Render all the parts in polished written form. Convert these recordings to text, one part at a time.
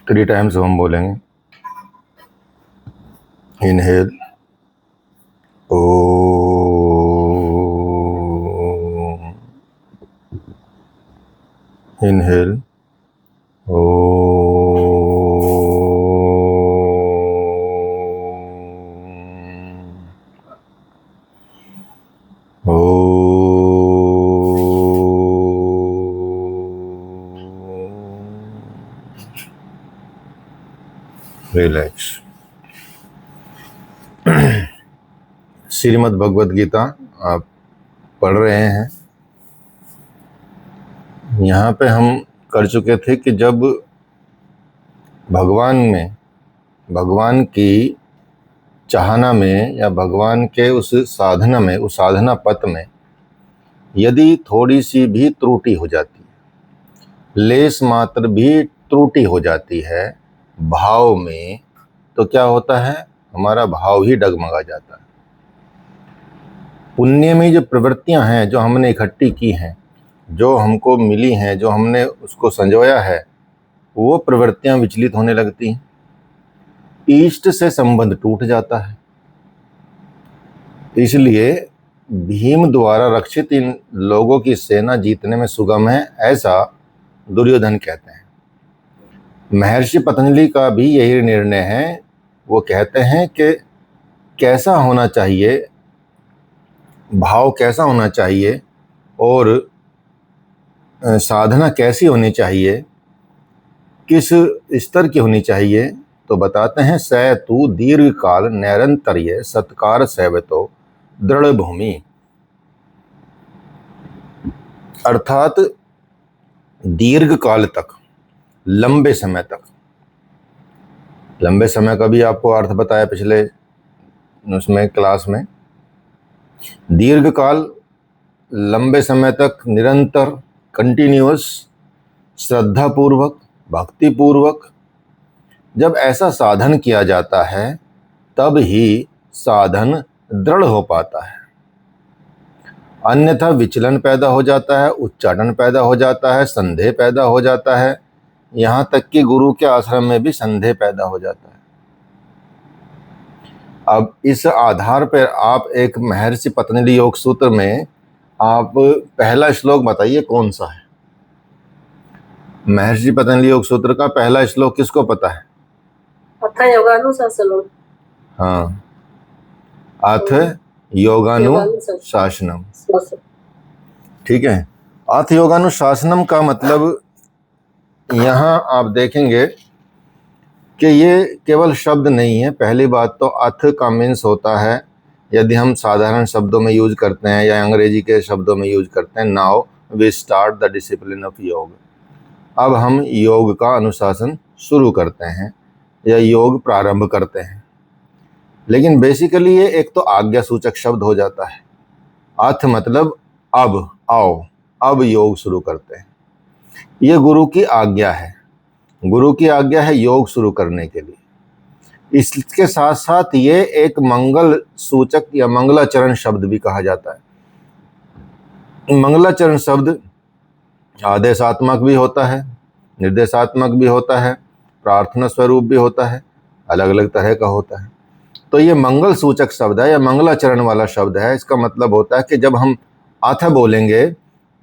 3 times हम बोलेंगे। Inhale, ओ, inhale, ओ, ओ, relax. Shrimad Bhagavad Gita आप पढ़ रहे हैं। यहाँ पे हम कर चुके थे कि जब भगवान की चाहना में या भगवान के उस साधना में, उस साधना पथ में यदि थोड़ी सी भी त्रुटि हो जाती है, लेस मात्र भी त्रुटि हो जाती है भाव में, तो क्या होता है? हमारा भाव ही डगमगा जाता है। पुण्य में जो प्रवृत्तियां हैं जो हमने इकट्ठी की हैं, जो हमको मिली हैं, जो हमने उसको संजोया है, वो प्रवृत्तियां विचलित होने लगती हैं। इष्ट से संबंध टूट जाता है। इसलिए भीम द्वारा रक्षित इन लोगों की सेना जीतने में सुगम है, ऐसा दुर्योधन कहते हैं। महर्षि पतंजलि का भी यही निर्णय है। वो कहते हैं कि कैसा होना चाहिए, भाव कैसा होना चाहिए और साधना कैसी होनी चाहिए, किस स्तर की होनी चाहिए, तो बताते हैं स तू दीर्घ काल नैरंतर्य सत्कार सेवतो दृढ़ भूमि। अर्थात दीर्घ काल तक, लंबे समय तक। लंबे समय का भी आपको अर्थ बताया पिछले उसमें क्लास में। दीर्घ काल, लंबे समय तक, निरंतर, कंटिन्यूअस, श्रद्धा पूर्वक, भक्ति पूर्वक जब ऐसा साधन किया जाता है तब ही साधन दृढ़ हो पाता है। अन्यथा विचलन पैदा हो जाता है, उच्चाटन पैदा हो जाता है, संदेह पैदा हो जाता है, यहाँ तक कि गुरु के आश्रम में भी संदेह पैदा हो जाता है। अब इस आधार पर आप एक महर्षि पतंजलि योग सूत्र में आप पहला श्लोक बताइए कौन सा है? महर्षि पतंजलि योग सूत्र का पहला श्लोक किसको पता है? अथ योगानुशासनम। हाँ, अथ योगानुशासनम। ठीक है। अथ योगानुशासनम का मतलब यहाँ आप देखेंगे कि ये केवल शब्द नहीं है। पहली बात तो अथ का मीन्स होता है, यदि हम साधारण शब्दों में यूज करते हैं या अंग्रेजी के शब्दों में यूज करते हैं, now we start the discipline of योग। अब हम योग का अनुशासन शुरू करते हैं या योग प्रारंभ करते हैं। लेकिन बेसिकली ये एक तो आज्ञा सूचक शब्द हो जाता है। अथ मतलब अब, आओ, अब योग शुरू करते हैं। ये गुरु की आज्ञा है। गुरु की आज्ञा है योग शुरू करने के लिए। इसके साथ साथ ये एक मंगल सूचक या मंगलाचरण शब्द भी कहा जाता है। मंगलाचरण शब्द आदेशात्मक भी होता है, निर्देशात्मक भी होता है, प्रार्थना स्वरूप भी होता है, अलग अलग तरह का होता है। तो ये मंगल सूचक शब्द है या मंगलाचरण वाला शब्द है। इसका मतलब होता है कि जब हम अथ बोलेंगे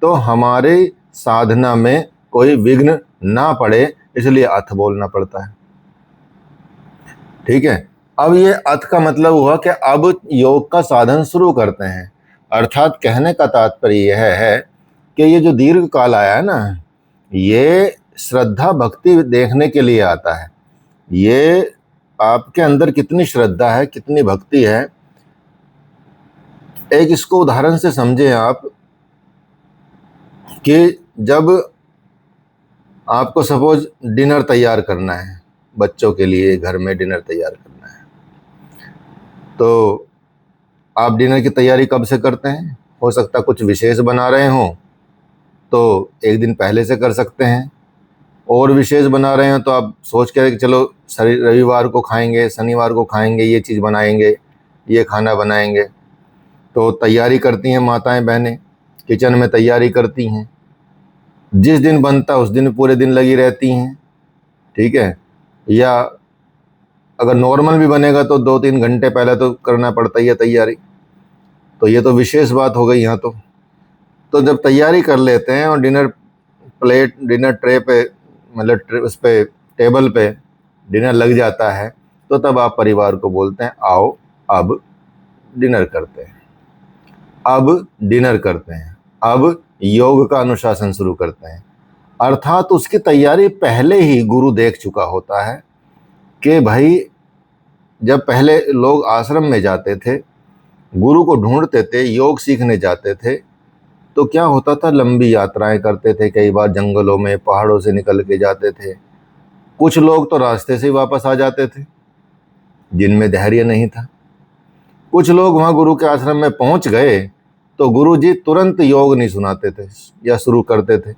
तो हमारे साधना में कोई विघ्न ना पड़े, इसलिए अथ बोलना पड़ता है। ठीक है। अब ये अथ का मतलब हुआ कि अब योग का साधन शुरू करते हैं। अर्थात कहने का तात्पर्य यह है कि ये जो दीर्घ काल आया है ना, ये श्रद्धा भक्ति देखने के लिए आता है। ये आपके अंदर कितनी श्रद्धा है, कितनी भक्ति है। एक इसको उदाहरण से समझें आप कि जब आपको सपोज डिनर तैयार करना है, बच्चों के लिए घर में डिनर तैयार करना है, तो आप डिनर की तैयारी कब से करते हैं? हो सकता है कुछ विशेष बना रहे हों तो एक दिन पहले से कर सकते हैं, और विशेष बना रहे हैं तो आप सोच के कि चलो रविवार को खाएंगे, शनिवार को खाएंगे, ये चीज़ बनाएंगे, ये खाना बनाएंगे। तो तैयारी करती हैं माताएं बहनें, किचन में तैयारी करती हैं। जिस दिन बनता उस दिन पूरे दिन लगी रहती हैं। ठीक है। या अगर नॉर्मल भी बनेगा तो 2-3 घंटे पहले तो करना पड़ता ही है तैयारी। तो ये तो विशेष बात हो गई यहाँ तो जब तैयारी कर लेते हैं और डिनर ट्रे पे मतलब उस पे टेबल पे डिनर लग जाता है, तो तब आप परिवार को बोलते हैं आओ अब डिनर करते हैं, अब डिनर करते हैं, अब योग का अनुशासन शुरू करते हैं। अर्थात उसकी तैयारी पहले ही गुरु देख चुका होता है कि भाई जब पहले लोग आश्रम में जाते थे, गुरु को ढूंढते थे, योग सीखने जाते थे, तो क्या होता था, लंबी यात्राएं करते थे, कई बार जंगलों में पहाड़ों से निकल के जाते थे। कुछ लोग तो रास्ते से ही वापस आ जाते थे जिनमें धैर्य नहीं था। कुछ लोग वहाँ गुरु के आश्रम में पहुँच गए तो गुरु जी तुरंत योग नहीं सुनाते थे या शुरू करते थे।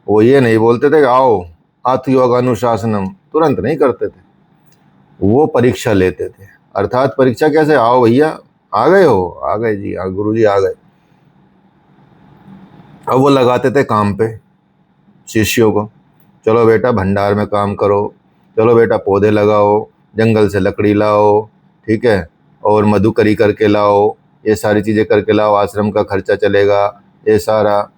वो ये नहीं बोलते थे कि आओ अथ योग अनुशासनम, तुरंत नहीं करते थे, वो परीक्षा लेते थे। अर्थात परीक्षा कैसे, आओ भैया आ गए हो, आ गए जी, गुरु जी आ गए। अब वो लगाते थे काम पे शिष्यों को, चलो बेटा भंडार में काम करो, चलो बेटा पौधे लगाओ, जंगल से लकड़ी लाओ, ठीक है, और मधुकरी करके लाओ, ये सारी चीज़ें करके लाओ, आश्रम का खर्चा चलेगा ये सारा,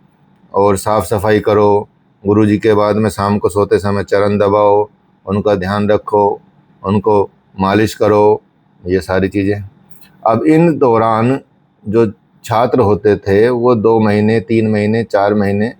और साफ़ सफाई करो, गुरुजी के बाद में शाम को सोते समय चरण दबाओ, उनका ध्यान रखो, उनको मालिश करो, ये सारी चीज़ें। अब इन दौरान जो छात्र होते थे वो 2 महीने 3 महीने 4 महीने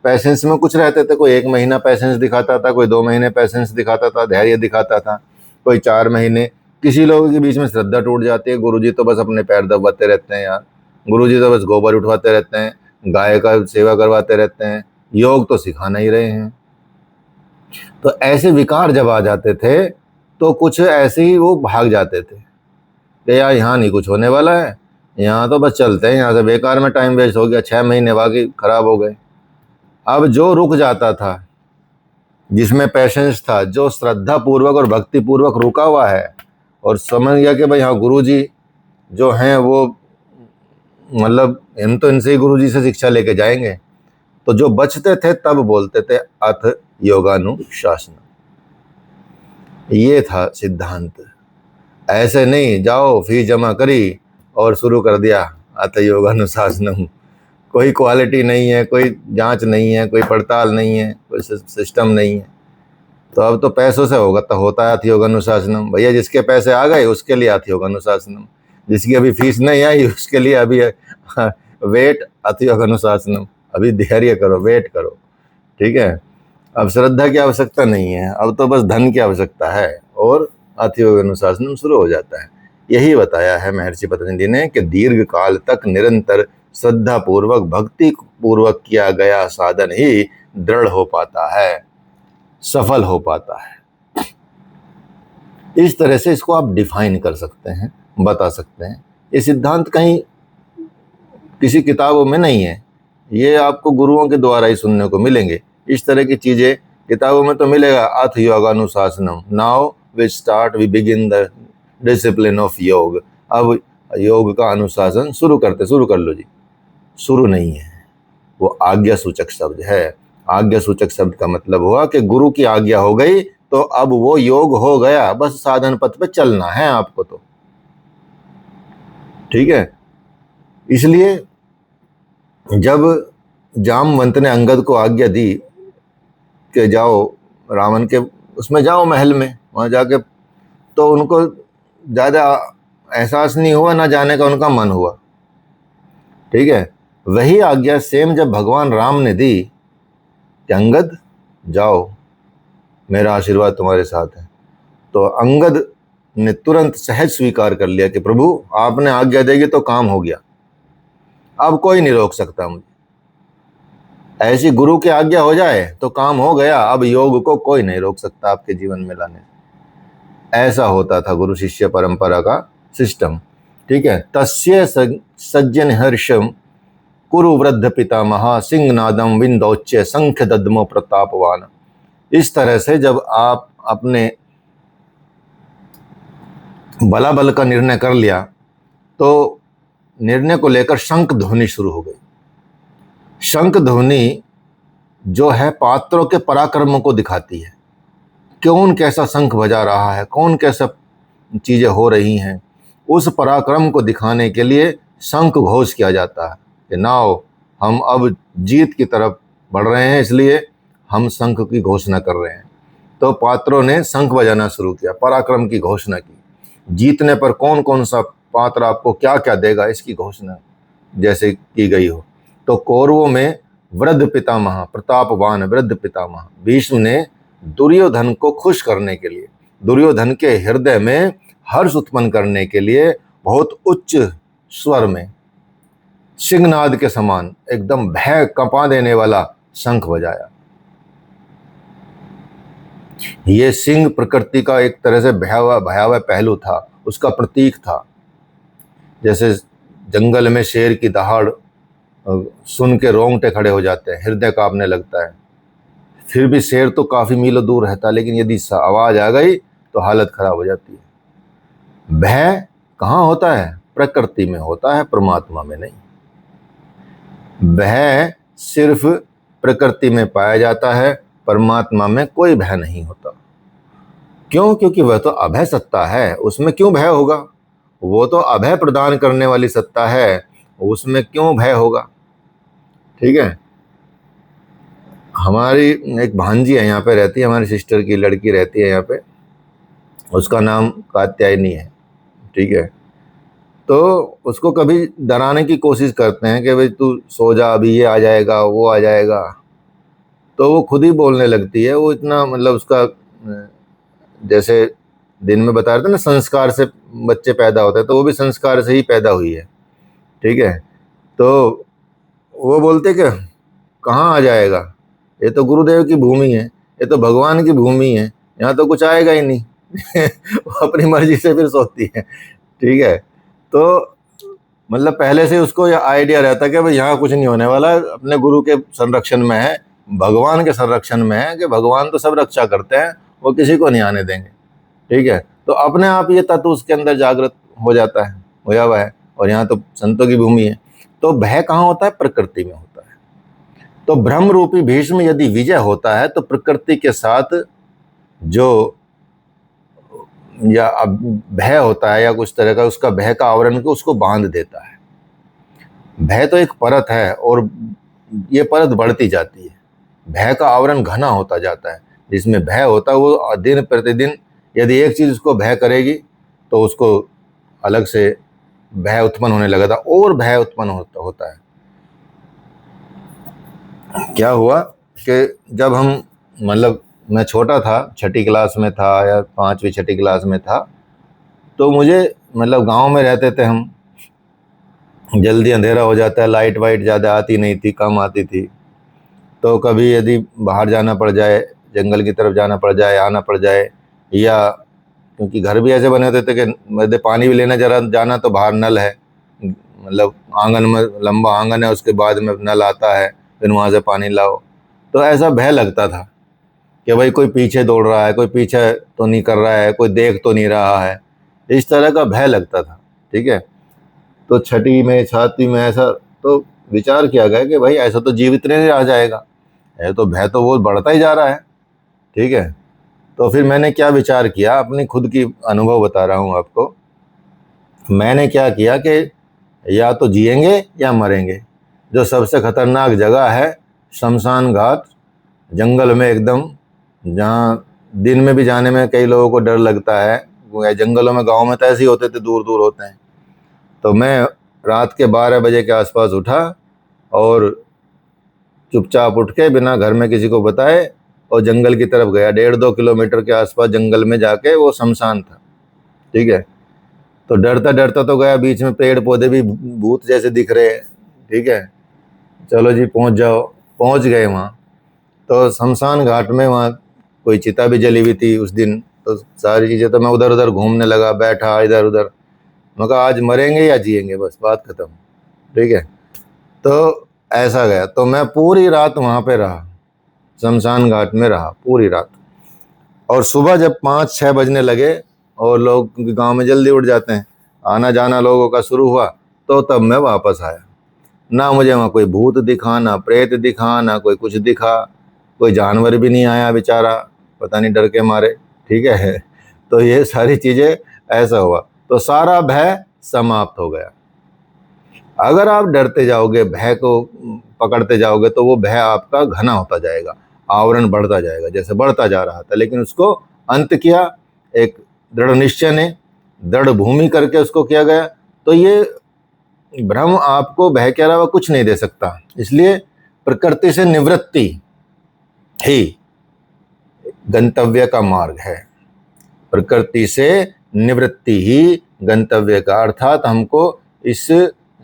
पैसेंस में कुछ रहते थे। कोई 1 महीना पैसेंस दिखाता था, कोई 2 महीने पैसेंस दिखाता था, धैर्य दिखाता था, कोई 4 महीने। किसी लोगों के बीच में श्रद्धा टूट जाती है, गुरुजी तो बस अपने पैर दबाते रहते हैं यार, गुरुजी तो बस गोबर उठवाते रहते हैं, गाय का सेवा करवाते रहते हैं, योग तो सिखाना ही रहे हैं। तो ऐसे विकार जब आ जाते थे तो कुछ ऐसे ही वो भाग जाते थे कि यार यहाँ नहीं कुछ होने वाला है, यहाँ तो बस चलते हैं, यहाँ से बेकार में टाइम वेस्ट हो गया, 6 महीने बाकी खराब हो गए। अब जो रुक जाता था, जिसमें पैशंस था, जो श्रद्धा पूर्वक और भक्ति पूर्वक रुका हुआ है और समझ गया कि भाई हाँ गुरुजी जो हैं वो मतलब हम तो इनसे ही गुरुजी से शिक्षा लेके जाएंगे, तो जो बचते थे तब बोलते थे अथ योगानुशासन। ये था सिद्धांत। ऐसे नहीं जाओ फीस जमा करी और शुरू कर दिया अथ योगानुशासनम, कोई क्वालिटी नहीं है, कोई जांच नहीं है, कोई पड़ताल नहीं है, कोई सिस्टम नहीं है। तो अब तो पैसों से होगा तो होता है अथ योगानुशासनम। भैया जिसके पैसे आ गए उसके लिए अथ योगानुशासनम, जिसकी अभी फीस नहीं आई उसके लिए अभी वेट अथ योगानुशासनम। अभी धैर्य करो, वेट करो, ठीक है। अब श्रद्धा की आवश्यकता नहीं है, अब तो बस धन की आवश्यकता है और अथ योगानुशासनम शुरू हो जाता है। यही बताया है महर्षि पतंजलि ने कि दीर्घ काल तक निरंतर श्रद्धा पूर्वक भक्ति पूर्वक किया गया साधन ही दृढ़ हो पाता है, सफल हो पाता है। इस तरह से इसको आप डिफाइन कर सकते हैं, बता सकते हैं। ये सिद्धांत कहीं किसी किताबों में नहीं है, ये आपको गुरुओं के द्वारा ही सुनने को मिलेंगे। इस तरह की चीज़ें किताबों में तो मिलेगा, अथ योगानुशासनम, now we begin the discipline of योग। अब योग का अनुशासन शुरू कर लो जी। शुरू नहीं है, वो आज्ञा सूचक शब्द है। आज्ञा सूचक शब्द का मतलब हुआ कि गुरु की आज्ञा हो गई तो अब वो योग हो गया, बस साधन पथ पे चलना है आपको, तो ठीक है। इसलिए जब जामवंत ने अंगद को आज्ञा दी कि जाओ रावण के उसमें जाओ महल में, वहाँ जाके, तो उनको ज़्यादा एहसास नहीं हुआ, ना जाने का उनका मन हुआ, ठीक है। वही आज्ञा सेम जब भगवान राम ने दी कि अंगद जाओ, मेरा आशीर्वाद तुम्हारे साथ है, तो अंगद ने तुरंत सहज स्वीकार कर लिया कि प्रभु आपने आज्ञा देगी तो काम हो गया, अब कोई नहीं रोक सकता मुझे। ऐसी गुरु की आज्ञा हो जाए तो काम हो गया, अब योग को कोई नहीं रोक सकता आपके जीवन में लाने। ऐसा होता था गुरु शिष्य परंपरा का सिस्टम, ठीक है। तस्य सज्जन हर्षम कुरु वृद्ध पितामह सिंहनादम विंदोच्य संख्य दद्मो प्रतापवान। इस तरह से जब आप अपने बलाबल का निर्णय कर लिया तो निर्णय को लेकर शंख ध्वनि शुरू हो गई। शंख ध्वनि जो है पात्रों के पराक्रमों को दिखाती है, कौन कैसा शंख बजा रहा है, कौन कैसा चीज़ें हो रही हैं, उस पराक्रम को दिखाने के लिए शंख घोष किया जाता है कि नाओ हम अब जीत की तरफ बढ़ रहे हैं, इसलिए हम शंख की घोषणा कर रहे हैं। तो पात्रों ने शंख बजाना शुरू किया, पराक्रम की घोषणा की। जीतने पर कौन कौन सा पात्र आपको क्या क्या देगा, इसकी घोषणा जैसे की गई हो। तो कौरवों में वृद्ध पितामह, प्रतापवान वृद्ध पितामह भीष्म ने दुर्योधन को खुश करने के लिए, दुर्योधन के हृदय में हर्ष उत्पन्न करने के लिए बहुत उच्च स्वर में सिंहनाद के समान एकदम भय कंपा देने वाला शंख बजाया। ये सिंह प्रकृति का एक तरह से भयावह पहलू था, उसका प्रतीक था। जैसे जंगल में शेर की दहाड़ सुन के रोंगटे खड़े हो जाते हैं, हृदय कांपने लगता है। फिर भी शेर तो काफी मीलों दूर रहता, लेकिन यदि आवाज आ गई तो हालत खराब हो जाती है। भय कहाँ होता है? प्रकृति में होता है, परमात्मा में नहीं। भय सिर्फ प्रकृति में पाया जाता है, परमात्मा में कोई भय नहीं होता। क्यों? क्योंकि वह तो अभय सत्ता है, उसमें क्यों भय होगा? वो तो अभय प्रदान करने वाली सत्ता है, उसमें क्यों भय होगा? ठीक है। हमारी एक भांजी है, यहाँ पे रहती है, हमारी सिस्टर की लड़की रहती है यहाँ पे, उसका नाम कात्यायनी है। ठीक है। तो उसको कभी डराने की कोशिश करते हैं कि भाई तू सो जा, अभी ये आ जाएगा, वो आ जाएगा, तो वो खुद ही बोलने लगती है। वो इतना मतलब उसका जैसे दिन में बता रहे थे ना, संस्कार से बच्चे पैदा होते हैं, तो वो भी संस्कार से ही पैदा हुई है। ठीक है। तो वो बोलते कि कहाँ आ जाएगा, ये तो गुरुदेव की भूमि है, ये तो भगवान की भूमि है, यहाँ तो कुछ आएगा ही नहीं। वो अपनी मर्जी से फिर सोती है। ठीक है। तो मतलब पहले से उसको यह आइडिया रहता है कि भाई यहाँ कुछ नहीं होने वाला, अपने गुरु के संरक्षण में है, भगवान के संरक्षण में है, कि भगवान तो सब रक्षा करते हैं, वो किसी को नहीं आने देंगे। ठीक है। तो अपने आप ये तत्व उसके अंदर जागृत हो जाता है, होया हुआ है। और यहाँ तो संतों की भूमि है। तो भय कहाँ होता है? प्रकृति में होता है। तो ब्रह्म रूपी भीष्म यदि विजय होता है तो प्रकृति के साथ जो या भय होता है या कुछ तरह का, उसका भय का आवरण को उसको बांध देता है। भय तो एक परत है और ये परत बढ़ती जाती है, भय का आवरण घना होता जाता है। जिसमें भय होता है वो दिन प्रतिदिन यदि एक चीज उसको भय करेगी तो उसको अलग से भय उत्पन्न होने लगा था, और भय उत्पन्न होता है। क्या हुआ कि जब हम मतलब मैं छोटा था, छठी क्लास में था या 5वीं 6ठी क्लास में था, तो मुझे मतलब गांव में रहते थे हम, जल्दी अंधेरा हो जाता है, लाइट वाइट ज़्यादा आती नहीं थी, कम आती थी। तो कभी यदि बाहर जाना पड़ जाए, जंगल की तरफ जाना पड़ जाए, आना पड़ जाए, या क्योंकि घर भी ऐसे बने होते थे कि यदि पानी भी लेना जरा जाना तो बाहर नल है, मतलब आंगन में लंबा आंगन है, उसके बाद में नल आता है, फिर वहाँ से पानी लाओ। तो ऐसा भय लगता था कि भाई कोई पीछे दौड़ रहा है, कोई पीछे तो नहीं कर रहा है, कोई देख तो नहीं रहा है, इस तरह का भय लगता था। ठीक है। तो छठी में 7वीं में ऐसा तो विचार किया गया कि भाई ऐसा तो जीवित नहीं रह जाएगा, है तो भय तो वो बढ़ता ही जा रहा है। ठीक है। तो फिर मैंने क्या विचार किया, अपनी खुद की अनुभव बता रहा हूँ आपको। मैंने क्या किया कि या तो जिएंगे या मरेंगे। जो सबसे खतरनाक जगह है शमशान घाट, जंगल में एकदम, जहाँ दिन में भी जाने में कई लोगों को डर लगता है। जंगलों में, गाँव में तो ऐसे ही होते थे, दूर दूर होते हैं। तो मैं रात के 12 बजे के आसपास उठा और चुपचाप उठ के बिना घर में किसी को बताए और जंगल की तरफ गया। 1.5-2 किलोमीटर के आसपास जंगल में जाके वो शमशान था। ठीक है। तो डरता डरता तो गया, बीच में पेड़ पौधे भी भूत जैसे दिख रहे हैं। ठीक है। चलो जी पहुंच जाओ, पहुंच गए वहाँ। तो शमशान घाट में वहाँ कोई चिता भी जली हुई थी उस दिन। तो सारी चीज़ें, तो मैं उधर उधर घूमने लगा, बैठा इधर उधर। मैं कहा आज मरेंगे या जिएंगे, बस बात खत्म। ठीक है। तो ऐसा गया। तो मैं पूरी रात वहाँ पे रहा, शमशान घाट में रहा पूरी रात। और सुबह जब 5-6 बजने लगे और लोग गांव में जल्दी उठ जाते हैं, आना जाना लोगों का शुरू हुआ, तो तब मैं वापस आया। ना मुझे वहाँ कोई भूत दिखा, ना प्रेत दिखा, ना कोई कुछ दिखा, कोई जानवर भी नहीं आया बेचारा। पता नहीं डर के मारे, ठीक है। तो ये सारी चीजें ऐसा हुआ, तो सारा भय समाप्त हो गया। अगर आप डरते जाओगे, भय को पकड़ते जाओगे, तो वो भय आपका घना होता जाएगा, आवरण बढ़ता जाएगा, जैसे बढ़ता जा रहा था। लेकिन उसको अंत किया एक दृढ़ निश्चय ने, दृढ़ भूमि करके उसको किया गया। तो ये भ्रम आपको भय के अलावा कुछ नहीं दे सकता। इसलिए प्रकृति से निवृत्ति ही गंतव्य का मार्ग है। प्रकृति से निवृत्ति ही गंतव्य का, अर्थात हमको इस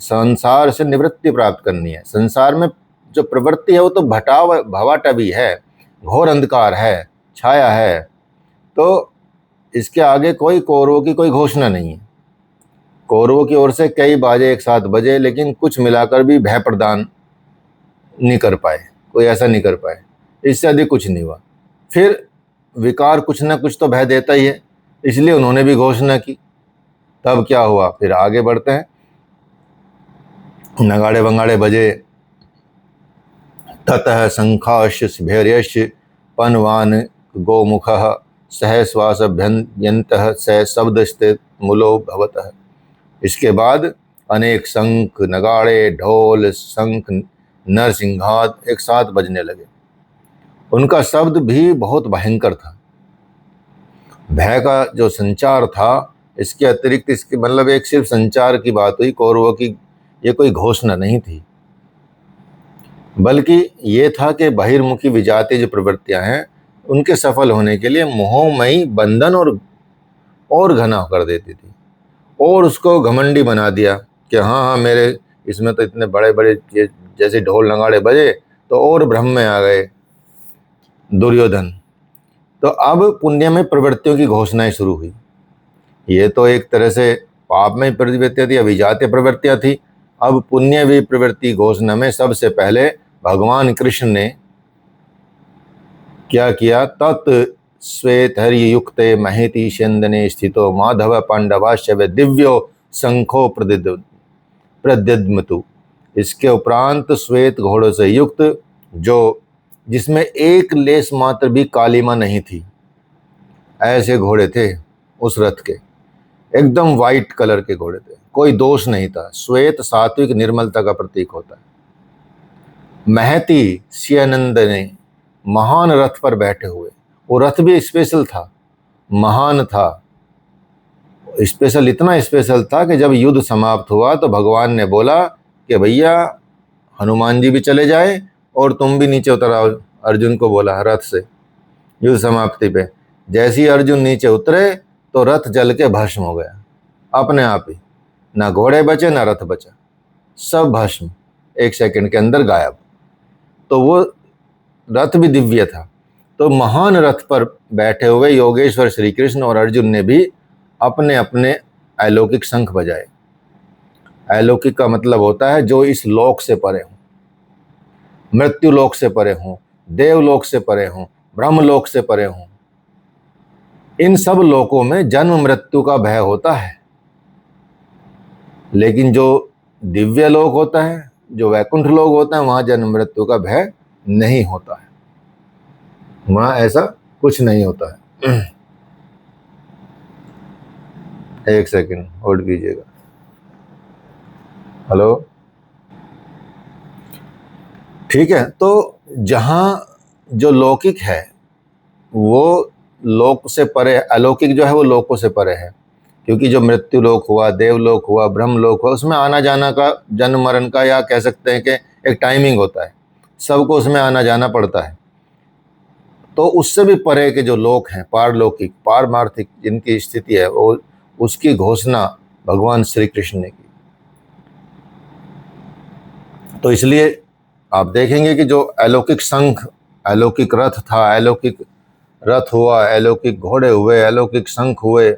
संसार से निवृत्ति प्राप्त करनी है। संसार में जो प्रवृत्ति है वो तो भवाटवी है, घोर अंधकार है, छाया है। तो इसके आगे कोई कौरवों की कोई घोषणा नहीं है। कौरवों की ओर से कई बाजे एक साथ बजे, लेकिन कुछ मिलाकर भी भय प्रदान नहीं कर पाए, कोई ऐसा नहीं कर पाए, इससे अधिक कुछ नहीं हुआ। फिर विकार कुछ ना कुछ तो भय देता ही है, इसलिए उन्होंने भी घोषणा की। तब क्या हुआ, फिर आगे बढ़ते हैं। नगाड़े वंगाड़े बजे, ततः शंखाश्च भैर्यश्च पनवान गोमुखः सहस्वासभ्यन्तः स शब्दस्ते मूलो भवतः। इसके बाद अनेक शंख, नगाड़े, ढोल, शंख, नरसिंहाद एक साथ बजने लगे। उनका शब्द भी बहुत भयंकर था। भय का जो संचार था, इसके अतिरिक्त इसके मतलब एक सिर्फ संचार की बात हुई, कौरवों की ये कोई घोषणा नहीं थी, बल्कि ये था कि बहिर्मुखी विजातीय जो प्रवृत्तियां हैं, उनके सफल होने के लिए मोहमयी बंधन और घना कर देती थी, और उसको घमंडी बना दिया कि हाँ हाँ मेरे इसमें तो इतने बड़े बड़े जैसे ढोल नगाड़े बजे, तो और भ्रम में आ गए दुर्योधन। तो अब पुण्य में प्रवृत्तियों की घोषणाएं शुरू हुई। ये तो एक तरह से पाप में प्रवृत्तियां थी, अभिजात्य प्रवृत्तियां थी। अब पुण्य भी प्रवृत्ति घोषणा में सबसे पहले भगवान कृष्ण ने क्या किया, तत् श्वेत हरि युक्ते महेति चंदने स्थितो माधव पांडवाश्च दिव्यो शंखो प्रद्युम्नतु। इसके उपरांत श्वेत घोड़ों से युक्त, जो जिसमें एक लेस मात्र भी कालीमा नहीं थी, ऐसे घोड़े थे उस रथ के, एकदम वाइट कलर के घोड़े थे, कोई दोष नहीं था। श्वेत सात्विक निर्मलता का प्रतीक होता है। महती सियानंद ने महान रथ पर बैठे हुए, वो रथ भी स्पेशल था, महान था। स्पेशल इतना स्पेशल था कि जब युद्ध समाप्त हुआ तो भगवान ने बोला कि भैया हनुमान जी भी चले जाए और तुम भी नीचे उतर आओ। अर्जुन को बोला रथ से युद्ध समाप्ति पे। जैसे ही अर्जुन नीचे उतरे तो रथ जल के भस्म हो गया अपने आप ही, ना घोड़े बचे ना रथ बचा, सब भस्म, एक सेकंड के अंदर गायब। तो वो रथ भी दिव्य था। तो महान रथ पर बैठे हुए योगेश्वर श्री कृष्ण और अर्जुन ने भी अपने अपने अलौकिक शंख बजाए। अलौकिक का मतलब होता है जो इस लोक से परे हों, मृत्यु लोक से परे हों, देवलोक से परे हों, ब्रह्मलोक से परे हों। इन सब लोकों में जन्म मृत्यु का भय होता है, लेकिन जो दिव्य लोक होता है, जो वैकुंठ लोक होता है, वहां जन्म मृत्यु का भय नहीं होता है, वहां ऐसा कुछ नहीं होता है। एक सेकंड होल्ड कीजिएगा। हेलो, ठीक है। तो जहां जो लौकिक है वो लोक से परे, अलौकिक जो है वो लोकों से परे है, क्योंकि जो मृत्यु लोक हुआ, देवलोक हुआ, ब्रह्म लोक हुआ, उसमें आना जाना का, जन्म मरण का, या कह सकते हैं कि एक टाइमिंग होता है, सबको उसमें आना जाना पड़ता है। तो उससे भी परे के जो लोक हैं, पारलौकिक, पारमार्थिक जिनकी स्थिति है, वो उसकी घोषणा भगवान श्री कृष्ण ने की। तो इसलिए आप देखेंगे कि जो अलौकिक शंख, अलौकिक रथ था, अलौकिक रथ हुआ, अलौकिक घोड़े हुए, अलौकिक शंख हुए,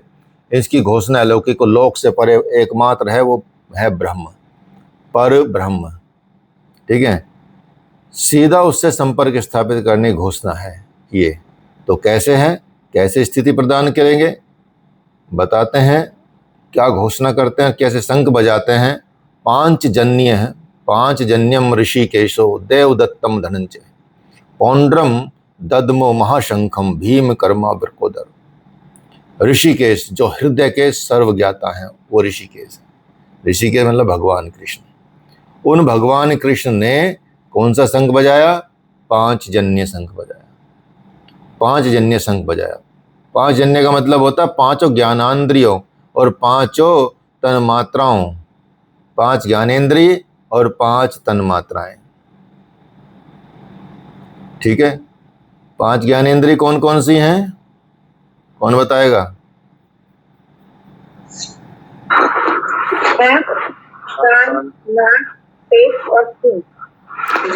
इसकी घोषणा अलौकिक लोक से परे एकमात्र है, वो है ब्रह्म, पर ब्रह्म। ठीक है, सीधा उससे संपर्क स्थापित करने की घोषणा है ये। तो कैसे है, कैसे स्थिति प्रदान करेंगे, बताते हैं। क्या घोषणा करते हैं, कैसे शंख बजाते हैं। पांच जन्य है, पांच जन्यम ऋषिकेशो देवदत्तम धनंजय, पौंड्रम ददमो महाशंखम भीम कर्मा ब्रकोदर। ऋषिकेश जो हृदय के सर्वज्ञाता हैं वो ऋषिकेश है। ऋषिकेश मतलब भगवान कृष्ण। उन भगवान कृष्ण ने कौन सा शंख बजाया? 5 जन्य शंख बजाया। 5 जन्य शंख बजाया। 5 जन्य का मतलब होता है 5 ज्ञानेंद्रियों और 5 तन मात्राओं। 5 ज्ञानेंद्रिय और 5 तन मात्राएं। ठीक है। 5 ज्ञानेंद्रिय कौन कौन सी हैं? कौन बताएगा?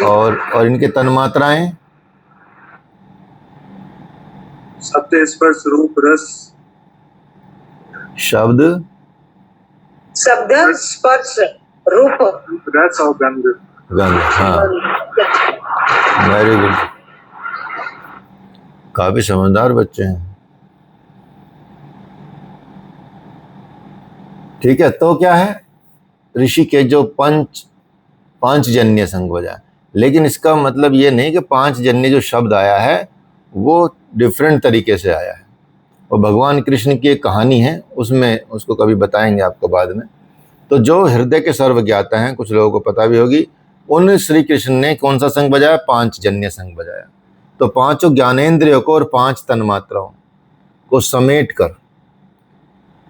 और इनके तन मात्राएं? शब्द स्पर्श रूप रस। शब्द स्पर्श रूप रस और गंध। गंध। हाँ, वेरी गुड। काफी समझदार बच्चे हैं। ठीक है, तो क्या है? ऋषि के जो 5 जन्य शंख बजाया, लेकिन इसका मतलब ये नहीं कि 5 जन्य जो शब्द आया है वो डिफरेंट तरीके से आया है। और भगवान कृष्ण की एक कहानी है, उसमें उसको कभी बताएंगे आपको बाद में। तो जो हृदय के सर्वज्ञाता हैं, कुछ लोगों को पता भी होगी, उन श्री कृष्ण ने कौन सा शंख बजाया? 5 जन्य शंख बजाया। तो 5 ज्ञानेंद्रियों को और 5 तन्मात्राओं को समेट कर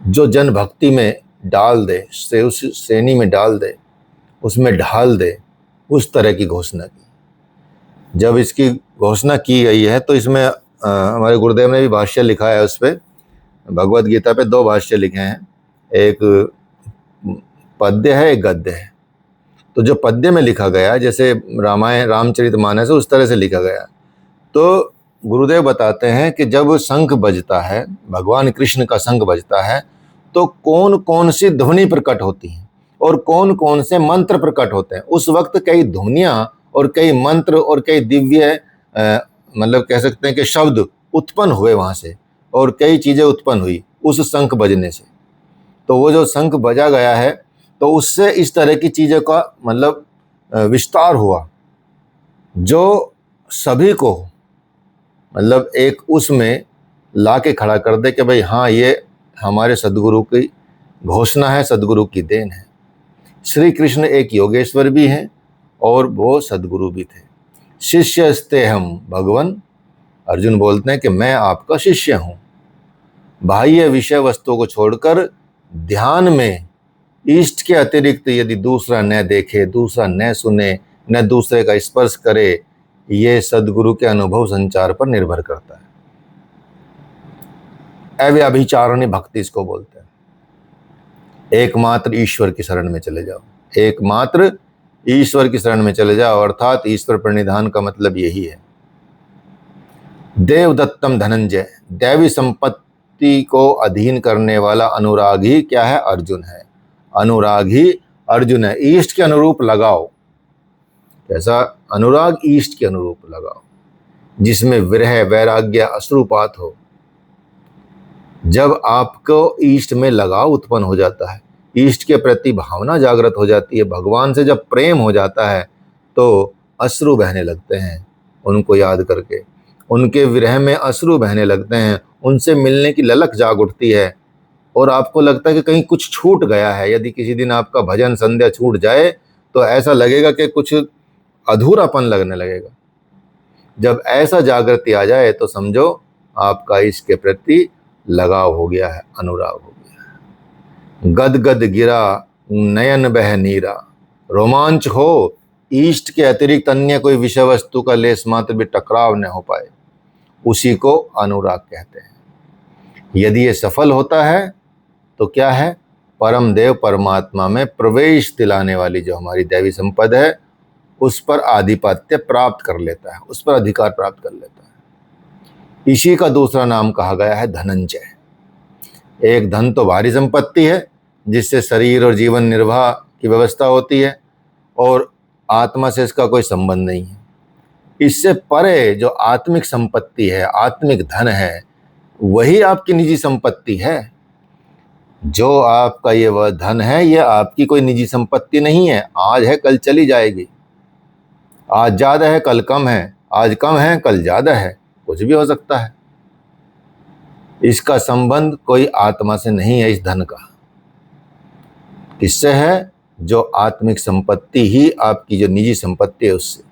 जो जन भक्ति में डाल दे, से उस श्रेणी में डाल दे, उसमें ढाल दे, उस तरह की घोषणा की। जब इसकी घोषणा की गई है तो इसमें हमारे गुरुदेव ने भी भाष्य लिखा है उस पर। भगवद गीता पे 2 भाष्य लिखे हैं, एक पद्य है, एक गद्य है। तो जो पद्य में लिखा गया, जैसे रामायण रामचरितमानस है, उस तरह से लिखा गया। तो गुरुदेव बताते हैं कि जब शंख बजता है, भगवान कृष्ण का शंख बजता है, तो कौन कौन सी ध्वनि प्रकट होती हैं और कौन कौन से मंत्र प्रकट होते हैं। उस वक्त कई ध्वनियाँ और कई मंत्र और कई दिव्य मतलब कह सकते हैं कि शब्द उत्पन्न हुए वहाँ से, और कई चीज़ें उत्पन्न हुई उस शंख बजने से। तो वो जो शंख बजा गया है, तो उससे इस तरह की चीज़ों का मतलब विस्तार हुआ, जो सभी को मतलब एक उसमें ला के खड़ा कर दे कि भाई हाँ, ये हमारे सदगुरु की घोषणा है, सदगुरु की देन है। श्री कृष्ण एक योगेश्वर भी हैं और वो सदगुरु भी थे। शिष्यस्ते हम भगवन, अर्जुन बोलते हैं कि मैं आपका शिष्य हूँ। बाह्य विषय वस्तुओं को छोड़कर ध्यान में इष्ट के अतिरिक्त यदि दूसरा न देखे, दूसरा न सुने, न दूसरे का स्पर्श करे, ये सदगुरु के अनुभव संचार पर निर्भर करता है। अव्यभिचारिणी भक्ति इसको बोलते हैं। एकमात्र ईश्वर की शरण में चले जाओ, एकमात्र ईश्वर की शरण में चले जाओ, अर्थात ईश्वर प्रणिधान का मतलब यही है। देवदत्तम धनंजय, दैवी संपत्ति को अधीन करने वाला अनुराग ही क्या है? अर्जुन है। अनुराग ही अर्जुन है। ईष्ट के अनुरूप लगाओ। कैसा अनुराग? ईष्ट के अनुरूप लगाओ, जिसमें विरह, वैराग्य, अश्रुपात हो। जब आपको ईष्ट में लगाव उत्पन्न हो जाता है, ईष्ट के प्रति भावना जागृत हो जाती है, भगवान से जब प्रेम हो जाता है, तो अश्रु बहने लगते हैं उनको याद करके। उनके विरह में अश्रु बहने लगते हैं, उनसे मिलने की ललक जाग उठती है, और आपको लगता है कि कहीं कुछ छूट गया है। यदि किसी दिन आपका भजन संध्या छूट जाए तो ऐसा लगेगा कि कुछ अधूरापन लगने लगेगा। जब ऐसा जागृति आ जाए तो समझो आपका इसके प्रति लगाव हो गया है, अनुराग हो गया है। गद गद गिरा नयन बह नीरा, रोमांच हो, ईष्ट के अतिरिक्त अन्य कोई विषय वस्तु का लेस मात्र भी टकराव न हो पाए, उसी को अनुराग कहते हैं। यदि ये सफल होता है तो क्या है? परम देव परमात्मा में प्रवेश दिलाने वाली जो हमारी दैवी संपद है, उस पर आधिपत्य प्राप्त कर लेता है, उस पर अधिकार प्राप्त कर लेता है। इसी का दूसरा नाम कहा गया है धनंजय। एक धन तो भारी संपत्ति है जिससे शरीर और जीवन निर्वाह की व्यवस्था होती है, और आत्मा से इसका कोई संबंध नहीं है। इससे परे जो आत्मिक संपत्ति है, आत्मिक धन है, वही आपकी निजी संपत्ति है। जो आपका ये वह धन है, ये आपकी कोई निजी संपत्ति नहीं है। आज है कल चली जाएगी, आज ज़्यादा है कल कम है, आज कम है कल ज़्यादा है, कुछ भी हो सकता है। इसका संबंध कोई आत्मा से नहीं है। इस धन का किससे है? जो आत्मिक संपत्ति ही आपकी जो निजी संपत्ति है उससे।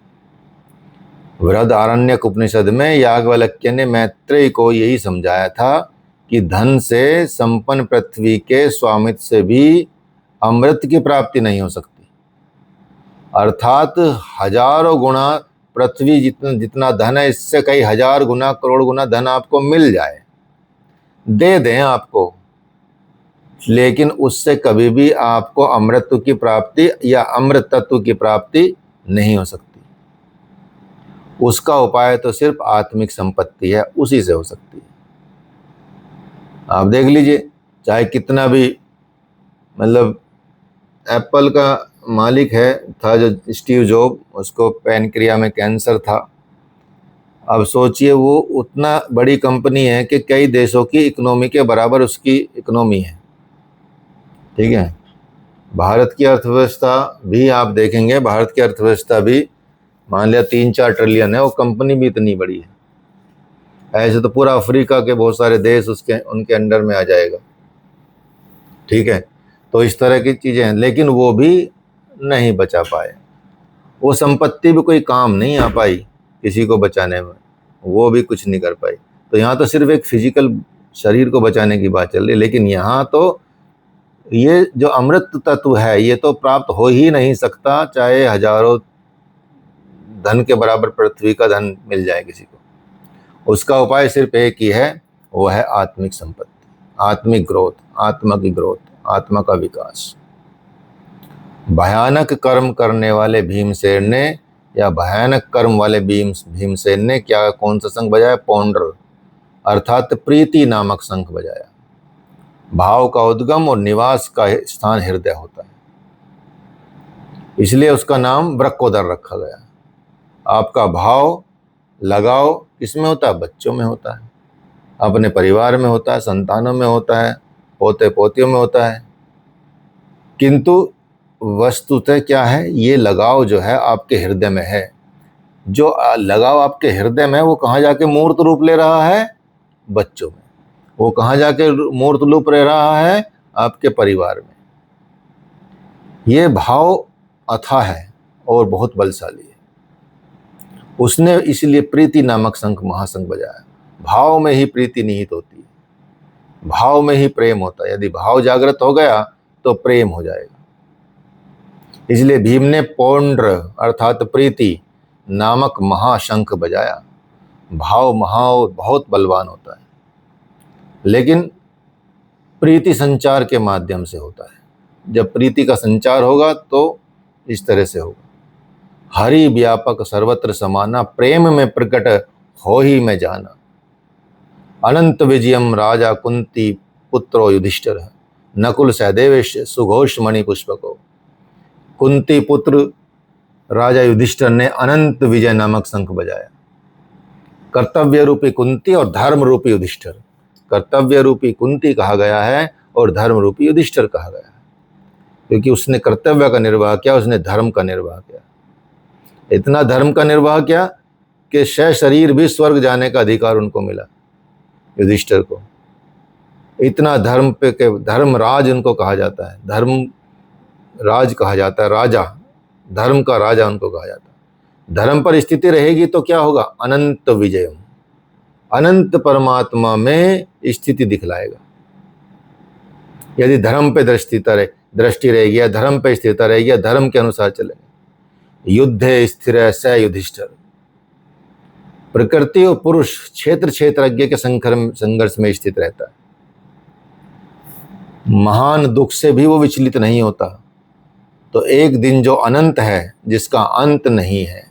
बृहदारण्यक उपनिषद में याज्ञवल्क्य ने मैत्रेय को यही समझाया था कि धन से संपन्न पृथ्वी के स्वामित्व से भी अमृत की प्राप्ति नहीं हो सकती। अर्थात हजारों गुना पृथ्वी जितना धन है, इससे कई हजार गुना करोड़ गुना धन आपको मिल जाए, दे दें आपको, लेकिन उससे कभी भी आपको अमृत की प्राप्ति या अमृत तत्व की प्राप्ति नहीं हो सकती। उसका उपाय तो सिर्फ आत्मिक संपत्ति है, उसी से हो सकती है। आप देख लीजिए, चाहे कितना भी मतलब एप्पल का मालिक था जो स्टीव जॉब, उसको पैनक्रिया में कैंसर था। अब सोचिए, वो उतना बड़ी कंपनी है कि कई देशों की इकोनॉमी के बराबर उसकी इकोनॉमी है। ठीक है, भारत की अर्थव्यवस्था भी आप देखेंगे, भारत की अर्थव्यवस्था भी मान लिया 3-4 ट्रिलियन है, वो कंपनी भी इतनी बड़ी है। ऐसे तो पूरा अफ्रीका के बहुत सारे देश उनके अंडर में आ जाएगा। ठीक है, तो इस तरह की चीज़ें हैं, लेकिन वो भी नहीं बचा पाए। वो संपत्ति भी कोई काम नहीं आ पाई किसी को बचाने में, वो भी कुछ नहीं कर पाई। तो यहाँ तो सिर्फ एक फिजिकल शरीर को बचाने की बात चल रही है, लेकिन यहाँ तो ये जो अमृत तत्व है ये तो प्राप्त हो ही नहीं सकता, चाहे हजारों धन के बराबर पृथ्वी का धन मिल जाए किसी को। उसका उपाय सिर्फ एक ही है, वो है आत्मिक संपत्ति, आत्मिक ग्रोथ, आत्मा की ग्रोथ, आत्मा का विकास। भयानक कर्म करने वाले भीमसेन ने या भयानक कर्म वाले भीमसेन ने क्या कौन सा शंख बजाया? पौंड्र, अर्थात प्रीति नामक शंख बजाया। भाव का उद्गम और निवास का स्थान हृदय होता है, इसलिए उसका नाम वृक्कोदर रखा गया। आपका भाव लगाव किसमें होता है? बच्चों में होता है, अपने परिवार में होता है, संतानों में होता है, पोते पोतियों में होता है। किंतु वस्तुतः क्या है? ये लगाव जो है आपके हृदय में है। जो लगाव आपके हृदय में है वो कहाँ जाके मूर्त रूप ले रहा है? बच्चों में। वो कहाँ जाके मूर्त रूप ले रहा है? आपके परिवार में। ये भाव अथाह है और बहुत बलशाली है। उसने इसलिए प्रीति नामक शंख महाशंख बजाया। भाव में ही प्रीति निहित होती है, भाव में ही प्रेम होता है। यदि भाव जागृत हो गया तो प्रेम हो जाएगा। इसलिए भीम ने पौंड्र अर्थात प्रीति नामक महाशंख बजाया। भाव बहुत बलवान होता है, लेकिन प्रीति संचार के माध्यम से होता है। जब प्रीति का संचार होगा तो इस तरह से होगा। हरि व्यापक सर्वत्र समाना, प्रेम में प्रकट हो ही मैं जाना। अनंत विजयम राजा कुंती पुत्रो युधिष्ठिर, नकुल सहदेवेश सुघोष मणि पुष्पको। कुंती पुत्र राजा युधिष्ठिर ने अनंत विजय नामक शंख बजाया। कर्तव्य रूपी कुंती और धर्म रूपी युधिष्ठिर। कर्तव्य रूपी कुंती कहा गया है और धर्म रूपी युधिष्ठिर कहा गया है, क्योंकि उसने कर्तव्य का निर्वाह किया, उसने धर्म का निर्वाह किया। इतना धर्म का निर्वाह किया कि शरीर भी स्वर्ग जाने का अधिकार उनको मिला, युधिष्ठिर को। इतना धर्म पे के धर्मराज उनको कहा जाता है, धर्म राज कहा जाता है, राजा, धर्म का राजा उनको कहा जाता है। धर्म पर स्थिति रहेगी तो क्या होगा? अनंत विजयम, अनंत परमात्मा में स्थिति दिखलाएगा। यदि धर्म पे दृष्टि रहेगी या धर्म पे स्थिरता रहेगी या धर्म के अनुसार चलेंगे। युद्धे स्थिर स युधिष्ठिर। प्रकृति और पुरुष क्षेत्रज्ञ के संघर्ष में स्थित रहता है। महान दुख से भी वो विचलित नहीं होता। तो एक दिन जो अनंत है, जिसका अंत नहीं है,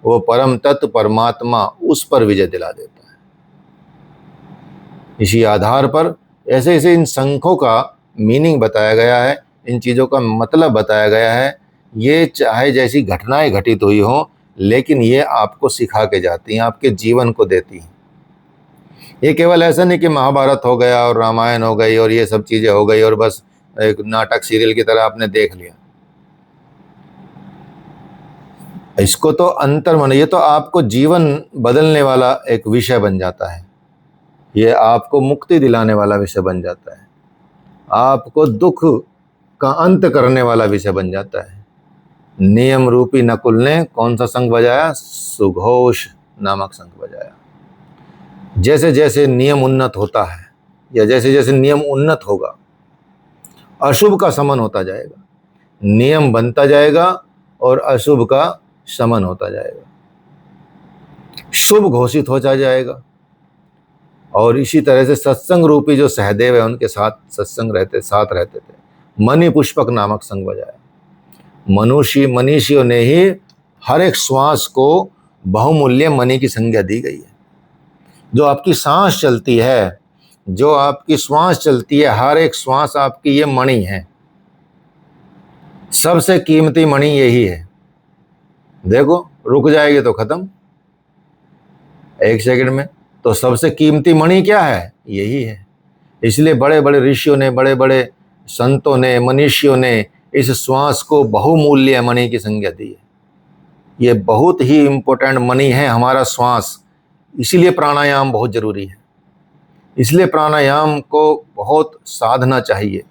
वो परम तत्व परमात्मा उस पर विजय दिला देता है। इसी आधार पर ऐसे ऐसे इन शंखों का मीनिंग बताया गया है, इन चीज़ों का मतलब बताया गया है। ये चाहे जैसी घटनाएं घटित हुई हों, लेकिन ये आपको सिखा के जाती हैं, आपके जीवन को देती हैं। ये केवल ऐसा नहीं कि महाभारत हो गया और रामायण हो गई और ये सब चीज़ें हो गई और बस एक नाटक सीरियल की तरह आपने देख लिया। इसको तो अंतर मन, ये तो आपको जीवन बदलने वाला एक विषय बन जाता है, ये आपको मुक्ति दिलाने वाला विषय बन जाता है, आपको दुख का अंत करने वाला विषय बन जाता है। नियम रूपी नकुल ने कौन सा शंख बजाया? सुघोष नामक शंख बजाया। जैसे जैसे नियम उन्नत होता है या जैसे जैसे नियम उन्नत होगा, अशुभ का शमन होता जाएगा, नियम बनता जाएगा और अशुभ का शमन होता जाएगा, शुभ घोषित हो जाएगा। और इसी तरह से सत्संग रूपी जो सहदेव है उनके साथ साथ रहते थे। मणि पुष्पक नामक शंख बजाया। मनीषियों ने ही हर एक श्वास को बहुमूल्य मणि की संज्ञा दी गई है। जो आपकी सांस चलती है, जो आपकी श्वास चलती है, हर एक श्वास आपकी ये मणि है, सबसे कीमती मणि यही है। देखो रुक जाएगी तो खत्म, एक सेकंड में। तो सबसे कीमती मणि क्या है? यही है। इसलिए बड़े बड़े ऋषियों ने, बड़े बड़े संतों ने, मनीषियों ने इस श्वास को बहुमूल्य मणि की संज्ञा दी है। ये बहुत ही इंपॉर्टेंट मणि है हमारा श्वास। इसीलिए प्राणायाम बहुत जरूरी है, इसलिए प्राणायाम को बहुत साधना चाहिए,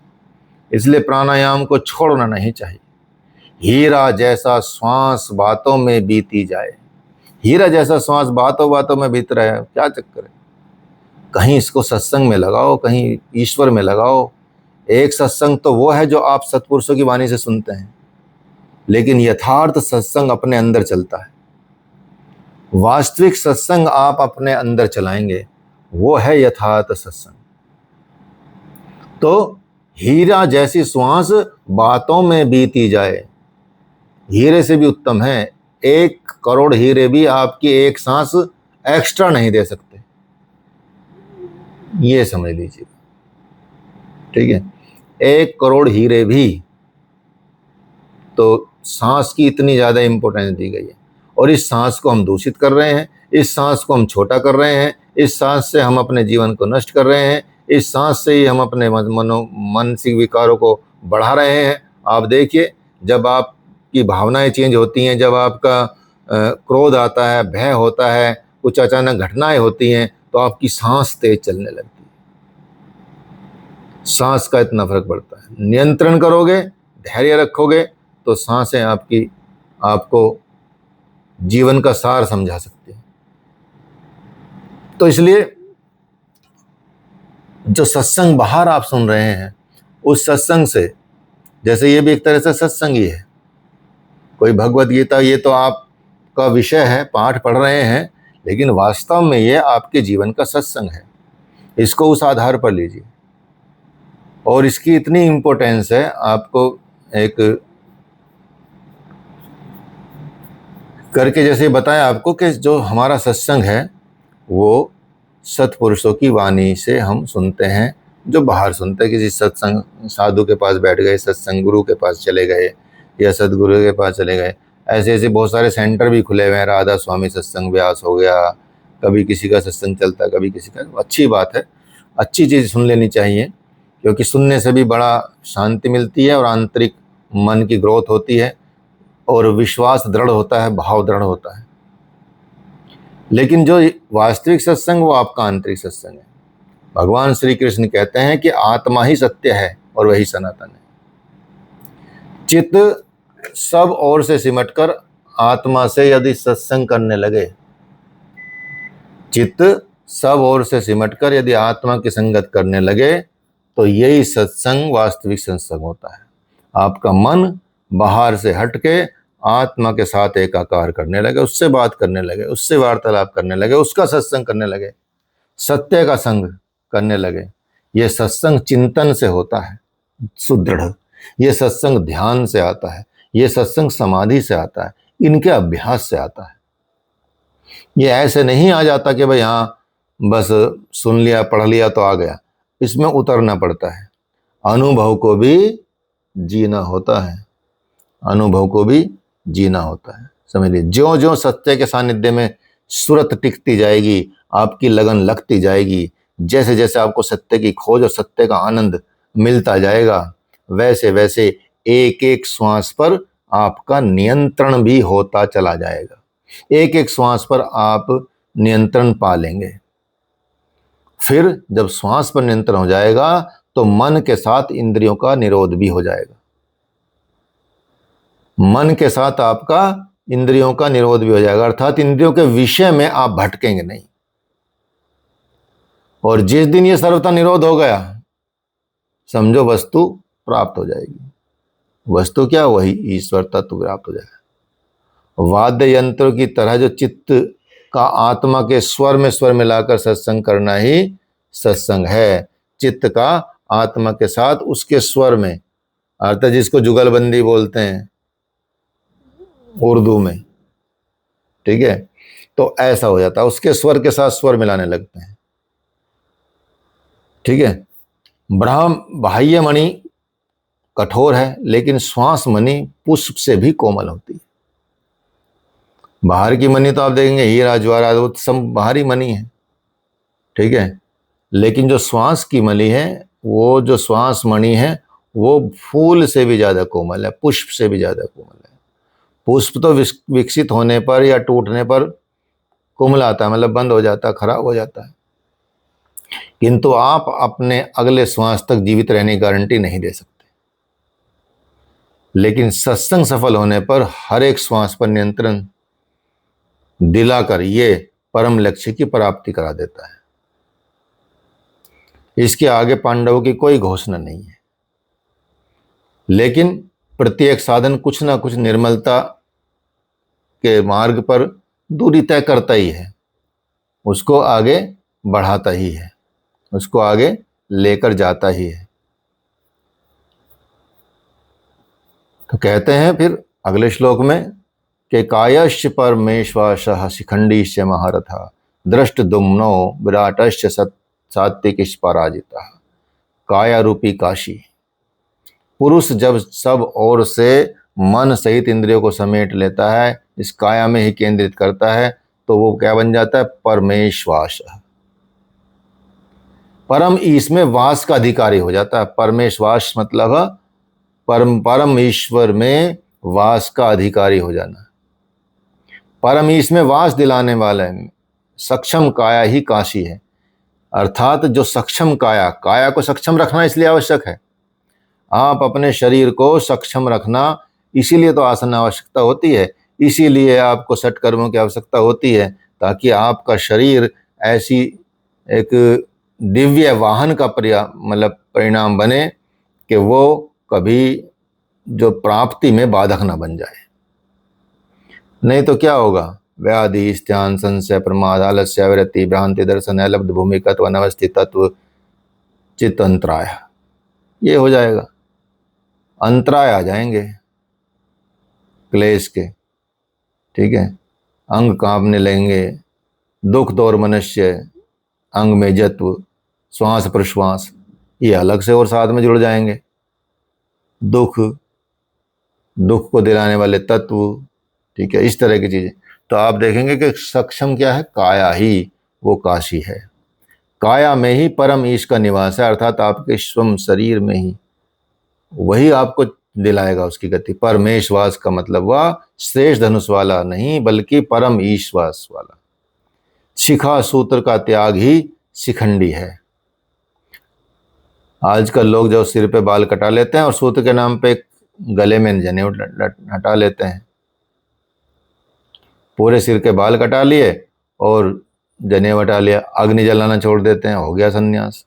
इसलिए प्राणायाम को छोड़ना नहीं चाहिए। हीरा जैसा श्वास बातों में बीती जाए। हीरा जैसा श्वास बातों बातों में बीत रहा है, क्या चक्कर है? कहीं इसको सत्संग में लगाओ, कहीं ईश्वर में लगाओ। एक सत्संग तो वो है जो आप सत्पुरुषों की वाणी से सुनते हैं, लेकिन यथार्थ सत्संग अपने अंदर चलता है। वास्तविक सत्संग आप अपने अंदर चलाएंगे, वो है यथार्थ सत्संग। तो हीरा जैसी श्वास बातों में बीती जाए, हीरे से भी उत्तम है। 1 करोड़ हीरे भी आपकी एक सांस एक्स्ट्रा नहीं दे सकते, ये समझ लीजिए, ठीक है। 1 करोड़ हीरे भी, तो सांस की इतनी ज़्यादा इंपॉर्टेंस दी गई है। और इस सांस को हम दूषित कर रहे हैं, इस सांस को हम छोटा कर रहे हैं, इस सांस से हम अपने जीवन को नष्ट कर रहे हैं, इस सांस से ही हम अपने मानसिक विकारों को बढ़ा रहे हैं। आप देखिए, जब आपकी भावनाएं चेंज होती हैं, जब आपका क्रोध आता है, भय होता है, कुछ अचानक घटनाएं होती हैं, तो आपकी सांस तेज चलने लगती है। सांस का इतना फर्क पड़ता है। नियंत्रण करोगे, धैर्य रखोगे, तो सांसें आपको जीवन का सार समझा सकती है। तो इसलिए जो सत्संग बाहर आप सुन रहे हैं, उस सत्संग से, जैसे ये भी एक तरह से सत्संग ही है, कोई भगवद गीता, ये तो आपका विषय है, पाठ पढ़ रहे हैं, लेकिन वास्तव में ये आपके जीवन का सत्संग है। इसको उस आधार पर लीजिए। और इसकी इतनी इम्पोर्टेंस है, आपको एक करके जैसे बताया आपको कि जो हमारा सत्संग है वो सत्पुरुषों की वाणी से हम सुनते हैं। जो बाहर सुनते हैं, किसी सत्संग साधु के पास बैठ गए, सत्संग गुरु के पास चले गए या सदगुरु के पास चले गए, ऐसे ऐसे बहुत सारे सेंटर भी खुले हुए हैं। राधा स्वामी सत्संग व्यास हो गया, कभी किसी का सत्संग चलता है, कभी किसी का। अच्छी बात है, अच्छी चीज़ सुन लेनी चाहिए, क्योंकि सुनने से भी बड़ा शांति मिलती है और आंतरिक मन की ग्रोथ होती है और विश्वास दृढ़ होता है, भाव दृढ़ होता है। लेकिन जो वास्तविक सत्संग वो आपका आंतरिक सत्संग है। भगवान श्री कृष्ण कहते हैं कि आत्मा ही सत्य है और वही सनातन है। चित्त सब ओर से सिमटकर आत्मा से यदि सत्संग करने लगे, चित्त सब ओर से सिमटकर यदि आत्मा की संगत करने लगे, तो यही सत्संग वास्तविक सत्संग होता है। आपका मन बाहर से हटके आत्मा के साथ एकाकार करने लगे, उससे बात करने लगे, उससे वार्तालाप करने लगे, उसका सत्संग करने लगे, सत्य का संग करने लगे। ये सत्संग चिंतन से होता है सुदृढ़, ये सत्संग ध्यान से आता है, ये सत्संग समाधि से आता है, इनके अभ्यास से आता है। ये ऐसे नहीं आ जाता कि भाई हाँ बस सुन लिया, पढ़ लिया तो आ गया। इसमें उतरना पड़ता है, अनुभव को भी जीना होता है, अनुभव को भी जीना होता है। समझ लीजिए, ज्यों ज्यों सत्य के सानिध्य में सुरत टिकती जाएगी, आपकी लगन लगती जाएगी, जैसे जैसे आपको सत्य की खोज और सत्य का आनंद मिलता जाएगा, वैसे वैसे एक एक श्वास पर आपका नियंत्रण भी होता चला जाएगा। एक एक श्वास पर आप नियंत्रण पा लेंगे। फिर जब श्वास पर नियंत्रण हो जाएगा तो मन के साथ इंद्रियों का निरोध भी हो जाएगा। मन के साथ आपका इंद्रियों का निरोध भी हो जाएगा, अर्थात इंद्रियों के विषय में आप भटकेंगे नहीं। और जिस दिन ये सर्वथा निरोध हो गया, समझो वस्तु प्राप्त हो जाएगी। वस्तु क्या? वही ईश्वर तत्व प्राप्त हो जाएगा। वाद्य यंत्रों की तरह जो चित्त का आत्मा के स्वर में स्वर मिलाकर सत्संग करना ही सत्संग है। चित्त का आत्मा के साथ उसके स्वर में, अर्थात जिसको जुगलबंदी बोलते हैं उर्दू में, ठीक है, तो ऐसा हो जाता है, उसके स्वर के साथ स्वर मिलाने लगते हैं, ठीक है। बाह्य मणि कठोर है, लेकिन श्वास मणि पुष्प से भी कोमल होती है। बाहर की मणि तो आप देखेंगे हीरा ज्वारा, वो सब बाहरी मणि है, ठीक है, लेकिन जो श्वास की मणि है, वो जो श्वास मणि है, वो फूल से भी ज्यादा कोमल है, पुष्प से भी ज्यादा कोमल है। पुष्प तो विकसित होने पर या टूटने पर कुमलाता है, मतलब बंद हो जाता है, खराब हो जाता है, किंतु आप अपने अगले श्वास तक जीवित रहने की गारंटी नहीं दे सकते। लेकिन सत्संग सफल होने पर हर एक श्वास पर नियंत्रण दिलाकर ये परम लक्ष्य की प्राप्ति करा देता है। इसके आगे पांडवों की कोई घोषणा नहीं है, लेकिन प्रत्येक साधन कुछ ना कुछ निर्मलता के मार्ग पर दूरी तय करता ही है, उसको आगे बढ़ाता ही है, उसको आगे लेकर जाता ही है। तो कहते हैं फिर अगले श्लोक में कि कायश्च परमेश्वासः शिखंडीश्च महारथः दृष्टद्युम्नो विराटश्च सात्विकिश्च पराजितः। काया रूपी काशी। पुरुष जब सब ओर से मन सहित इंद्रियों को समेट लेता है, इस काया में ही केंद्रित करता है, तो वो क्या बन जाता है? परमेश्वास। परम ईश में वास का अधिकारी हो जाता है। परमेश्वास मतलब परम ईश्वर में वास का अधिकारी हो जाना। परम ईश में वास दिलाने वाला है। सक्षम काया ही काशी है, अर्थात जो सक्षम काया, काया को सक्षम रखना इसलिए आवश्यक है। आप अपने शरीर को सक्षम रखना, इसीलिए तो आसन आवश्यकता होती है, इसीलिए आपको सत्कर्मों की आवश्यकता होती है, ताकि आपका शरीर ऐसी एक दिव्य वाहन का परिणाम बने कि वो कभी जो प्राप्ति में बाधक ना बन जाए। नहीं तो क्या होगा? व्याधि, स्त्यान, संशय, प्रमाद, आलस्य, वृत्ति, भ्रांति, दर्शन, अलब्ध भूमिकत्व, अनवस्थित तत्व, चित्त अंतराय, ये हो जाएगा। अंतराय आ जाएंगे क्लेश के, ठीक है, अंग कांपने लगेंगे, दुख दौर मनुष्य, अंग में जत्व, श्वास प्रश्वास, ये अलग से और साथ में जुड़ जाएंगे। दुख को दिलाने वाले तत्व, ठीक है, इस तरह की चीजें। तो आप देखेंगे कि सक्षम क्या है? काया ही वो काशी है। काया में ही परम ईश का निवास है, अर्थात आपके स्वयं शरीर में ही वही आपको दिलाएगा उसकी गति। परमेश्वास का मतलब वह श्रेष्ठ धनुष वाला नहीं, बल्कि परम ईश्वास वाला। शिखा सूत्र का त्याग ही शिखंडी है। आजकल लोग जो सिर पे बाल कटा लेते हैं और सूत्र के नाम पे गले में जनेऊ हटा लेते हैं, पूरे सिर के बाल कटा लिए और जनेऊ हटा लिया, अग्नि जलाना छोड़ देते हैं, हो गया संन्यास।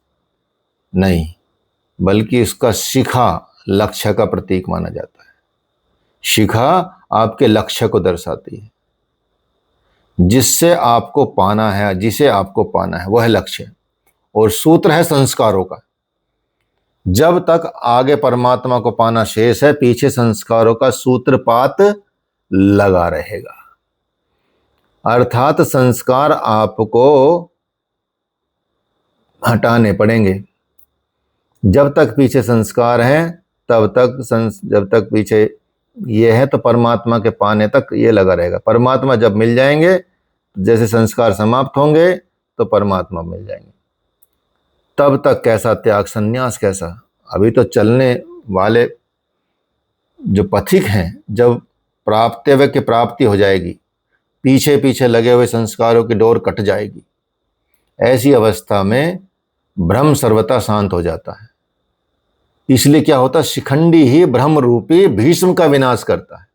नहीं, बल्कि उसका शिखा लक्ष्य का प्रतीक माना जाता है। शिखा आपके लक्ष्य को दर्शाती है, जिससे आपको पाना है, जिसे आपको पाना है वह लक्ष्य। और सूत्र है संस्कारों का। जब तक आगे परमात्मा को पाना शेष है, पीछे संस्कारों का सूत्रपात लगा रहेगा। अर्थात संस्कार आपको हटाने पड़ेंगे। जब तक पीछे संस्कार हैं, तब तक जब तक पीछे ये है, तो परमात्मा के पाने तक ये लगा रहेगा। परमात्मा जब मिल जाएंगे, जैसे संस्कार समाप्त होंगे, तो परमात्मा मिल जाएंगे। तब तक कैसा त्याग, संन्यास कैसा? अभी तो चलने वाले जो पथिक हैं, जब प्राप्तव्य की प्राप्ति हो जाएगी, पीछे पीछे लगे हुए संस्कारों की डोर कट जाएगी, ऐसी अवस्था में ब्रह्म सर्वथा शांत हो जाता है। इसलिए क्या होता है, शिखंडी ही ब्रह्म रूपी भीष्म का विनाश करता है।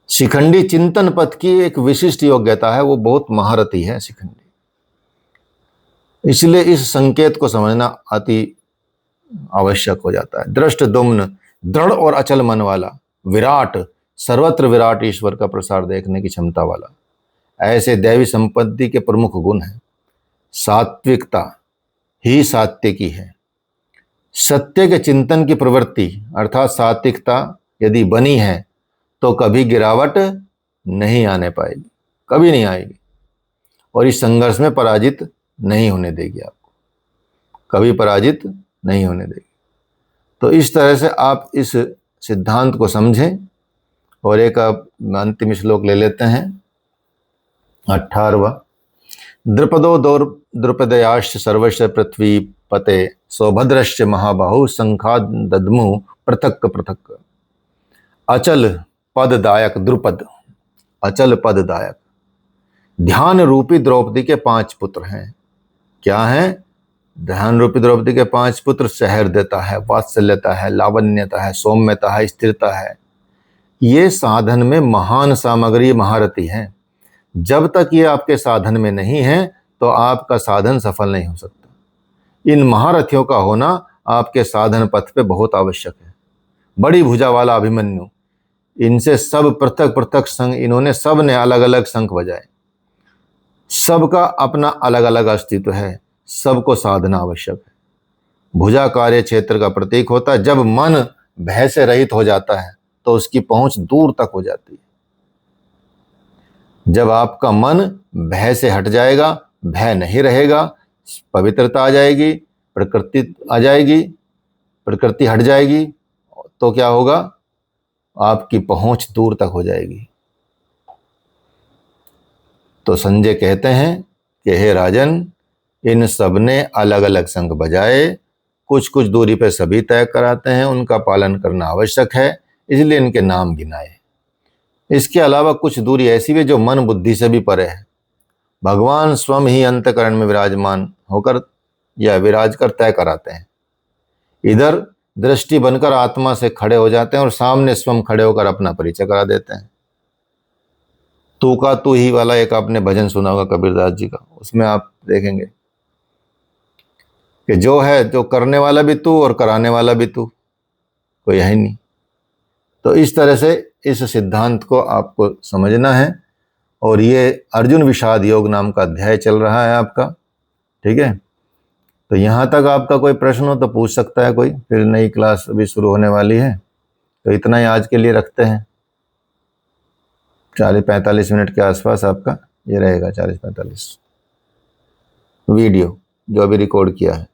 शिखंडी चिंतन पथ की एक विशिष्ट योग्यता है, वो बहुत महारथी है शिखंडी। इसलिए इस संकेत को समझना अति आवश्यक हो जाता है। दृष्ट दुम्न, दृढ़ और अचल मन वाला, विराट, सर्वत्र विराट ईश्वर का प्रसार देखने की क्षमता वाला, ऐसे दैवी संपत्ति के प्रमुख गुण हैं। सात्विकता ही सात्विकी है। सत्य के चिंतन की प्रवृत्ति अर्थात सात्विकता यदि बनी है तो कभी गिरावट नहीं आने पाएगी, कभी नहीं आएगी, और इस संघर्ष में पराजित नहीं होने देगी, आपको कभी पराजित नहीं होने देगी। तो इस तरह से आप इस सिद्धांत को समझें। और एक अंतिम श्लोक ले लेते हैं, 18वां। द्रुपदो द्रुपदयाश्च सर्वस्य पृथ्वी पते सौभद्रश्च महाबाहु संख्या दद्मु पृथक पृथक। अचल पददायक द्रुपद, अचल पददायक, ध्यान रूपी द्रौपदी के 5 पुत्र हैं। क्या हैं? ध्यान रूपी द्रौपदी के 5 पुत्र सहृदयता है, वात्सल्यता है, लावण्यता है, सौम्यता है, स्थिरता है। ये साधन में महान सामग्री महारथी हैं। जब तक ये आपके साधन में नहीं है तो आपका साधन सफल नहीं हो सकता। इन महारथियों का होना आपके साधन पथ पे बहुत आवश्यक है। बड़ी भुजा वाला अभिमन्यु, इनसे सब पृथक पृथक संघ, इन्होंने सब ने अलग अलग शंख बजाए। सबका अपना अलग अलग अस्तित्व है, सबको साधना आवश्यक है। भुजा कार्य क्षेत्र का प्रतीक होता है। जब मन भय से रहित हो जाता है तो उसकी पहुंच दूर तक हो जाती है। जब आपका मन भय से हट जाएगा, भय नहीं रहेगा, पवित्रता आ जाएगी, प्रकृति आ जाएगी, प्रकृति हट जाएगी, तो क्या होगा, आपकी पहुंच दूर तक हो जाएगी। तो संजय कहते हैं कि हे राजन, इन सब ने अलग अलग शंख बजाए, कुछ कुछ दूरी पर सभी तय कराते हैं, उनका पालन करना आवश्यक है, इसलिए इनके नाम गिनाए। इसके अलावा कुछ दूरी ऐसी भी जो मन बुद्धि से भी परे है। भगवान स्वयं ही अंतःकरण में विराजमान होकर या विराज कर तय कराते हैं। इधर दृष्टि बनकर आत्मा से खड़े हो जाते हैं और सामने स्वयं खड़े होकर अपना परिचय करा देते हैं। तू का तू ही वाला एक आपने भजन सुना होगा कबीरदास जी का, उसमें आप देखेंगे कि जो है, जो करने वाला भी तू और कराने वाला भी तू, कोई है ही नहीं। तो इस तरह से इस सिद्धांत को आपको समझना है। और ये अर्जुन विषाद योग नाम का अध्याय चल रहा है आपका, ठीक है। तो यहाँ तक आपका कोई प्रश्न हो तो पूछ सकता है कोई, फिर नई क्लास अभी शुरू होने वाली है। तो इतना ही आज के लिए रखते हैं। 40-45 मिनट के आसपास आपका ये रहेगा, 40-45 वीडियो जो अभी रिकॉर्ड किया है।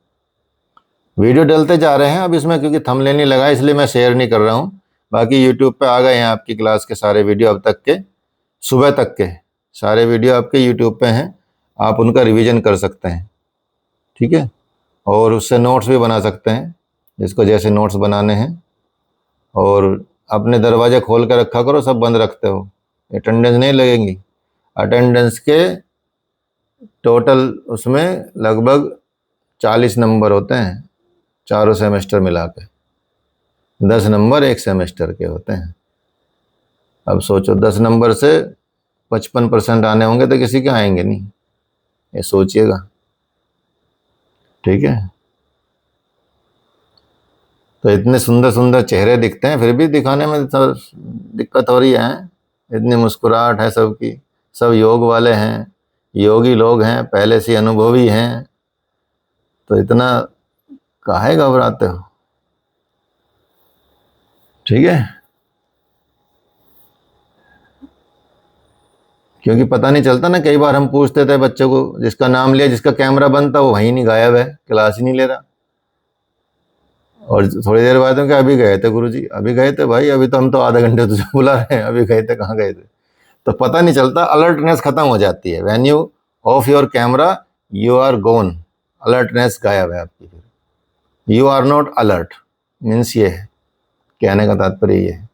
वीडियो डलते जा रहे हैं अब इसमें, क्योंकि थंबनेल नहीं लगा इसलिए मैं शेयर नहीं कर रहा हूँ। बाकी यूट्यूब पे आ गए हैं आपकी क्लास के सारे वीडियो, अब तक के सुबह तक के सारे वीडियो आपके यूट्यूब पे हैं, आप उनका रिवीजन कर सकते हैं, ठीक है। और उससे नोट्स भी बना सकते हैं, जिसको जैसे नोट्स बनाने हैं। और अपने दरवाजे खोल कर रखा करो, सब बंद रखते हो, अटेंडेंस नहीं लगेंगी। अटेंडेंस के टोटल उसमें लगभग 40 नंबर होते हैं, चारों सेमेस्टर मिला के 10 नंबर एक सेमेस्टर के होते हैं। अब सोचो 10 नंबर से 55% आने होंगे तो किसी के आएंगे नहीं, ये सोचिएगा, ठीक है। तो इतने सुंदर सुंदर चेहरे दिखते हैं, फिर भी दिखाने में दिक्कत हो रही है। इतनी मुस्कुराहट है सबकी, सब योग वाले हैं, योगी लोग हैं, पहले से अनुभवी हैं, तो इतना काहे घबराते हो, ठीक है। क्योंकि पता नहीं चलता ना, कई बार हम पूछते थे बच्चों को, जिसका नाम लिया, जिसका कैमरा बंद था वो वहीं नहीं, गायब है, क्लास ही नहीं ले रहा। और थोड़ी देर बाद में, अभी गए थे गुरुजी, अभी गए थे भाई, अभी तो हम तो आधा घंटे तुझे बुला रहे हैं, अभी गए थे, कहाँ गए थे। तो पता नहीं चलता, अलर्टनेस खत्म हो जाती है। When you off your camera you are gone, alertness गायब है आपकी, फिर you are not alert, means ये है। कहने का तात्पर्य ये है।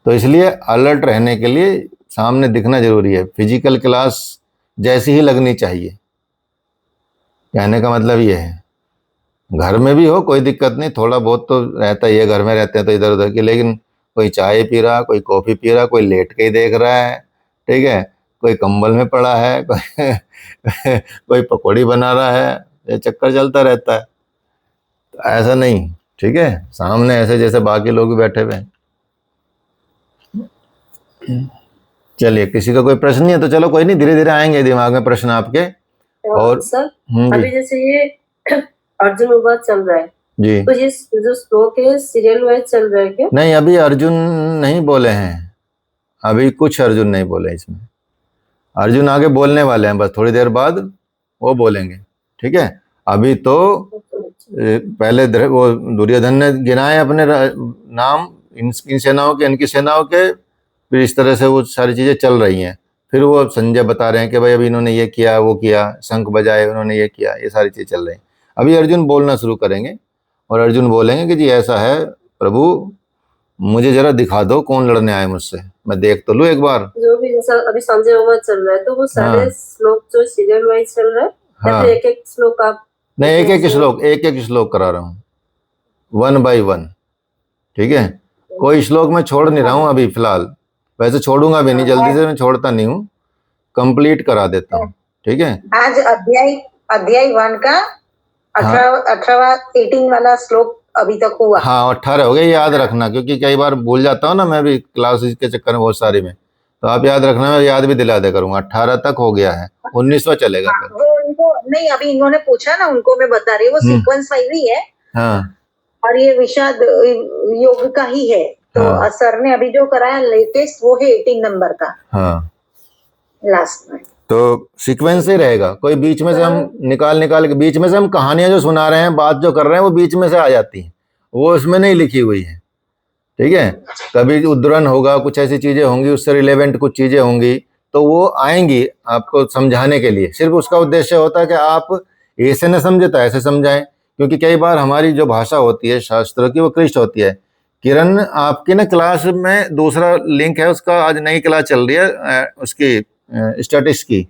तो इसलिए अलर्ट रहने के लिए सामने दिखना जरूरी है, फिजिकल क्लास जैसी ही लगनी चाहिए, कहने का मतलब ये है। घर में भी हो कोई दिक्कत नहीं, थोड़ा बहुत तो रहता ही है, घर में रहते हैं तो इधर उधर की, लेकिन कोई चाय पी रहा, कोई कॉफ़ी पी रहा, कोई लेट के ही देख रहा है, ठीक है, कोई कंबल में पड़ा है, कोई पकौड़ी बना रहा है, ये चक्कर चलता रहता है। तो ऐसा नहीं, ठीक है, सामने ऐसे जैसे बाकी लोग भी बैठे हुए हैं। चलिए, किसी का कोई प्रश्न नहीं है तो चलो कोई नहीं, धीरे धीरे आएंगे दिमाग में प्रश्न आपके। और सर जी अभी जैसे ये अर्जुन विवाद चल रहा है, जी, तो ये जो श्लोक है सीरियल वाइज चल रहा है क्या? नहीं अभी अर्जुन नहीं बोले हैं, अभी कुछ अर्जुन नहीं बोले इसमें, अर्जुन आगे बोलने वाले हैं, बस थोड़ी देर बाद वो बोलेंगे, ठीक है। अभी तो पहले वो दुर्योधन ने गिनाए अपने नाम, इन सेनाओं के, इनकी सेनाओं के, फिर इस तरह से वो सारी चीज़ें चल रही हैं। फिर वो संजय बता रहे हैं कि भाई अभी इन्होंने ये किया, वो किया, शंख बजाए, उन्होंने ये किया, ये सारी चीज़ें चल रही हैं। अभी अर्जुन बोलना शुरू करेंगे और अर्जुन बोलेंगे कि जी ऐसा है प्रभु, मुझे जरा दिखा दो कौन लड़ने आए मुझसे, मैं देख तो लूँ एक बार। जो भी जैसा अभी संजय विवाद चल रहा है, तो वो सारे हाँ। श्लोक जो सीरियल वाइज चल रहा है, या हाँ। फिर एक एक श्लोक आप? नहीं, एक एक श्लोक करा रहा हूँ, 1 by 1, ठीक है। कोई श्लोक मैं छोड़ नहीं रहा हूँ अभी फिलहाल, वैसे छोड़ूंगा भी नहीं, जल्दी से मैं छोड़ता नहीं हूँ, कंप्लीट करा देता हूँ, ठीक है। आज अध्याय 1 का हाँ। 18वां 18 वाला श्लोक अभी तक हुआ। हाँ 18 हो गए, याद रखना, क्योंकि कई बार भूल जाता हूँ ना मैं भी क्लासेस के चक्कर में बहुत सारी में, तो आप याद रखना, मैं याद भी दिला दे करूँगा। 18 तक हो गया है, 19वां चलेगा फिर। वो उनको नहीं, अभी इन्होंने पूछा ना, उनको मैं बता रही हूँ, वो सीक्वेंस वाइज ही है। हाँ। और ये विषाद योग का ही है, तो हाँ। सर ने अभी जो कराया लेटेस्ट वो है 18 नंबर का, हाँ, लास्ट में। तो सीक्वेंस ही रहेगा, कोई बीच में से हम निकाल के, बीच में से हम कहानियां जो सुना रहे हैं, बात जो कर रहे हैं, वो बीच में से आ जाती हैं, वो उसमें नहीं लिखी हुई है, ठीक है। कभी उद्धरण होगा, कुछ ऐसी चीजें होंगी, उससे रिलेवेंट कुछ चीजें होंगी, तो वो आएंगी आपको समझाने के लिए। सिर्फ उसका उद्देश्य होता है कि आप ऐसे न समझे तो ऐसे समझाएं, क्योंकि कई बार हमारी जो भाषा होती है शास्त्रों की, वो क्लिष्ट होती है। किरण, आपकी ना क्लास में दूसरा लिंक है, उसका आज नई क्लास चल रही है उसकी स्टैटिस्टिक्स की,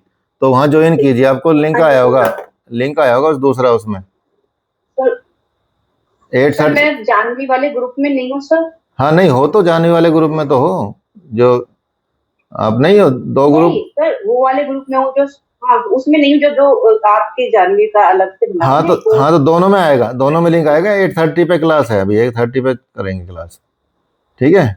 तो वहाँ ज्वाइन कीजिए, आपको लिंक आया होगा उस दूसरा, उसमें 8:30। मैं जानवी वाले ग्रुप में नहीं हूँ सर। हाँ, नहीं हो तो जानवी वाले ग्रुप में तो हो, जो आप नहीं हो, 2 ग्रुप। सर वो वाले ग्रुप में हूँ जो, हाँ उसमें नहीं हूँ, जो आपके जानवी का अलग से बना हाँ तो दोनों में आएगा, दोनों में लिंक आएगा। 8:30 पे क्लास है, अभी 8:30 पे करेंगे क्लास, ठीक है।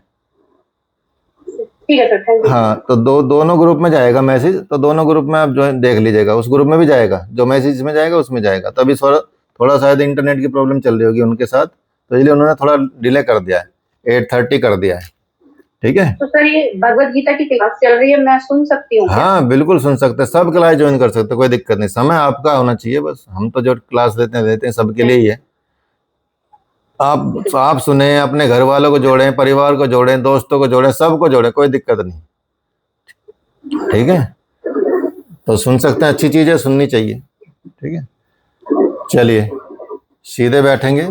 ठीक है सर, थैंक यू। हाँ, तो दोनों ग्रुप में जाएगा मैसेज, तो दोनों ग्रुप में आप जो देख लीजिएगा, उस ग्रुप में भी जाएगा, जो मैसेज में जाएगा उसमें जाएगा। तो अभी थोड़ा शायद इंटरनेट की प्रॉब्लम चल रही होगी उनके साथ, तो इसलिए उन्होंने थोड़ा डिले कर दिया है, 8:30 कर दिया है, ठीक है। तो सर ये भगवत गीता की क्लास चल रही है, मैं सुन सकती हूँ? हाँ बिल्कुल सुन सकते हैं, सब क्लास ज्वाइन कर सकते हैं, कोई दिक्कत नहीं, समय आपका होना चाहिए बस। हम तो जो क्लास देते हैं सबके लिए ही है। आप सुने, अपने घर वालों को जोड़ें, परिवार को जोड़ें, दोस्तों को जोड़ें, सबको जोड़ें, कोई दिक्कत नहीं, ठीक है। तो सुन सकते हैं, अच्छी चीज़ है, सुननी चाहिए, ठीक है। चलिए सीधे बैठेंगे,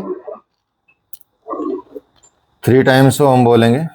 3 टाइम्स हम बोलेंगे।